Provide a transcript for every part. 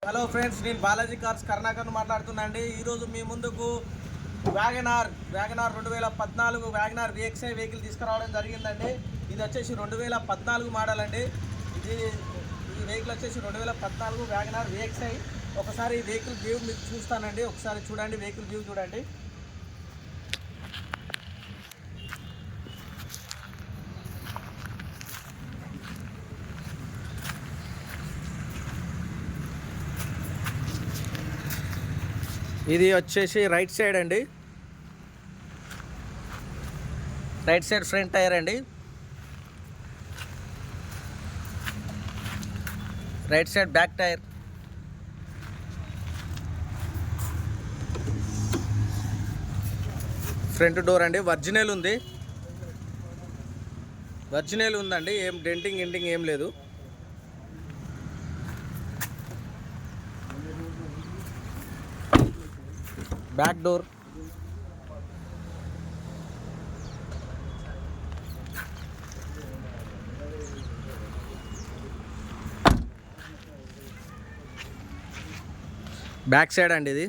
Hello friends, నేను Balaji cars Karunakar మాట్లాడుతున్నాండి. ఈరోజు మీ ముందుకు వ్యాగనార్ 2014 వ్యాగనార్ VXI వెహికల్ తీసుకురావడం జరిగిందండి. ఇది వచ్చేసి 2014 మోడల్ అండి. ఈ వెహికల్ వచ్చేసి 2014 వ్యాగనార్ VXI. ఒకసారి ఈ వెహికల్ వ్యూ మీకు చూస్తానండి. ఒకసారి చూడండి, వెహికల్ వ్యూ చూడండి. ఇది వచ్చేసి రైట్ సైడ్ అండి, రైట్ సైడ్ ఫ్రంట్ టైర్ అండి, right side back tyre, front door అండి. ఒరిజినల్ ఉంది, ఒరిజినల్ ఉందండి. ఏం డెంటింగ్ ఎండింగ్ ఏం లేదు. బ్యాక్ డోర్, బ్యాక్ సైడ్ అండి. ఇది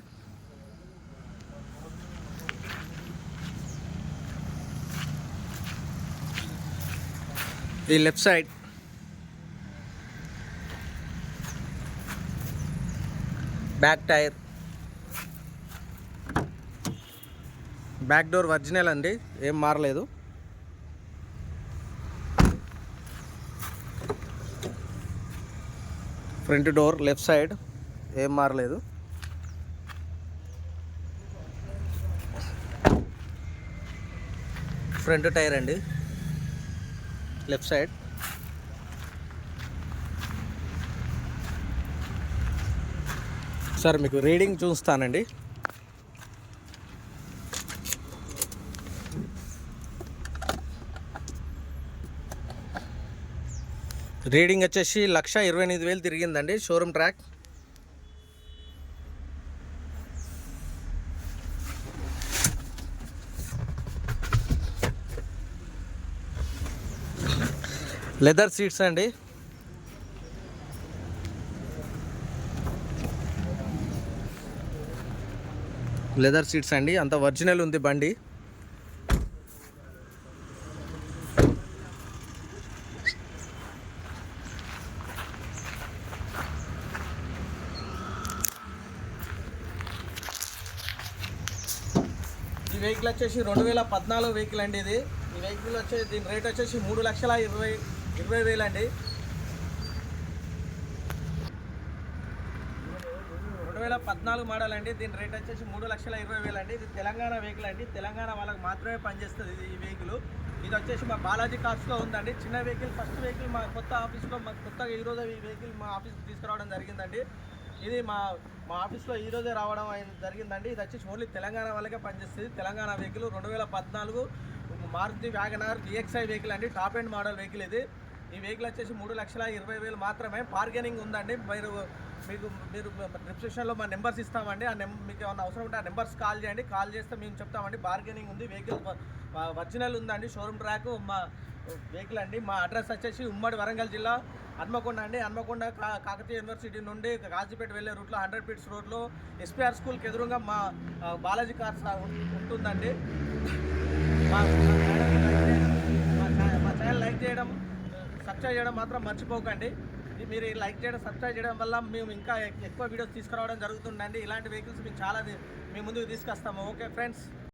left side, back tyre, back door original అండి, ఏం మారలేదు. ఫ్రంట్ డోర్ లెఫ్ట్ సైడ్ ఏం మారలేదు. ఫ్రంట్ టైర్ అండి, లెఫ్ట్ సైడ్. సార్ మీకు రీడింగ్ చూస్తానండి. రీడింగ్ వచ్చేసి 1,28,000 తిరిగిందండి, షోరూమ్ ట్రాక్. లెదర్ సీట్స్ అండి, లెదర్ సీట్స్ అండి, అంత ఒరిజినల్ ఉంది బండి. ఈ వెహికల్ వచ్చేసి 2014 వెహికల్ అండి. ఈ వెహికల్ వచ్చేసి దీని రేట్ వచ్చేసి 3,20,000 అండి. 2014 మోడల్ అండి. దీని రేట్ వచ్చేసి 3,20,000 అండి. ఇది తెలంగాణ వెహికల్ అండి, తెలంగాణ వాళ్ళకి మాత్రమే పనిచేస్తుంది ఈ వెహికల్. ఇది వచ్చేసి మా బాలాజీ కార్స్లో ఉందండి. చిన్న వెహికల్, ఫస్ట్ వెహికల్ మా కొత్త ఆఫీస్లో కొత్తగా ఈరోజు ఈ వెహికల్ మా ఆఫీస్కి తీసుకురావడం జరిగిందండి. ఇది మా ఆఫీస్లో ఈరోజే రావడం జరిగిందండి. ఇది వచ్చేసి ఓన్లీ తెలంగాణ వాళ్ళకే పనిచేస్తుంది. Telangana vehicle 2014 Maruti Wagon R VXI vehicle అండి, టాప్ ఎండ్ మోడల్ వెహికల్ ఇది. ఈ వెహికల్ వచ్చేసి 3,20,000 మాత్రమే. బార్గెనింగ్ ఉందండి. మీరు డిస్క్రిప్షన్లో మా నెంబర్స్ ఇస్తామండి. మీకు ఏమైనా అవసరం ఉంటే ఆ నెంబర్స్ కాల్ చేయండి. కాల్ చేస్తే మేము చెప్తామండి. బార్గెనింగ్ ఉంది. వెహికల్ ఒరిజినల్ ఉందండి, షోరూమ్ ట్రాక్ మా వెహికల్ అండి. మా అడ్రస్ వచ్చేసి ఉమ్మడి వరంగల్ జిల్లా, హన్మకొండ అండి. హన్మకొండ కాకతీయ యూనివర్సిటీ నుండి కాజీపేట వెళ్ళే రూట్లో 100 ఫీట్స్ రోడ్లో SPR స్కూల్కి ఎదురుగా మా బాలాజీ కార్స్ ఉంటుందండి. మా ఛానల్ లైక్ చేయడం, సబ్స్క్రైబ్ చేయడం మాత్రం మర్చిపోకండి. మీరు లైక్ చేయడం, సబ్స్క్రైబ్ చేయడం వల్ల మేము ఇంకా ఎక్కువ వీడియోస్ తీసుకురావడం జరుగుతుందండి. ఇలాంటి వెహికల్స్ మేము చాలా మీ ముందుకు తీసుకొస్తాము. Okay friends.